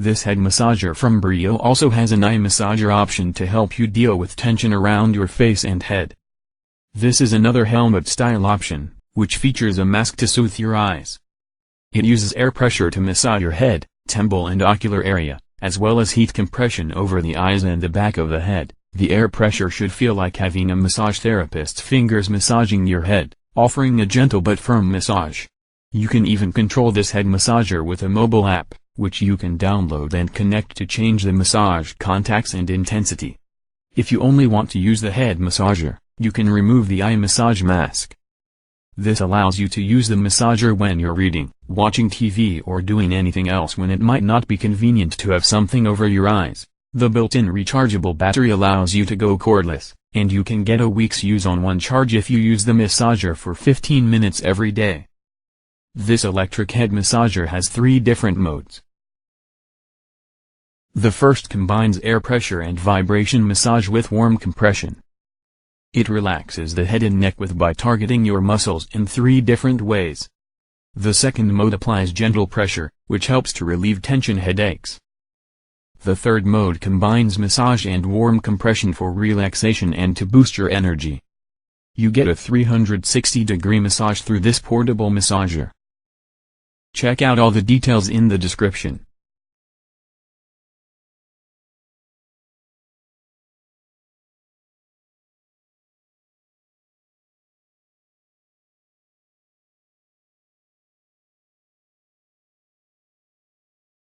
This head massager from Breo also has an eye massager option to help you deal with tension around your face and head. This is another helmet-style option, which features a mask to soothe your eyes. It uses air pressure to massage your head, temple and ocular area, as well as heat compression over the eyes and the back of the head. The air pressure should feel like having a massage therapist's fingers massaging your head, offering a gentle but firm massage. You can even control this head massager with a mobile app, which you can download and connect to change the massage contacts and intensity. If you only want to use the head massager, you can remove the eye massage mask. This allows you to use the massager when you're reading, watching TV or doing anything else when it might not be convenient to have something over your eyes. The built-in rechargeable battery allows you to go cordless, and you can get a week's use on one charge if you use the massager for 15 minutes every day. This electric head massager has 3 different modes. The first combines air pressure and vibration massage with warm compression. It relaxes the head and neck by targeting your muscles in 3 different ways. The second mode applies gentle pressure, which helps to relieve tension headaches. The third mode combines massage and warm compression for relaxation and to boost your energy. You get a 360-degree massage through this portable massager. Check out all the details in the description.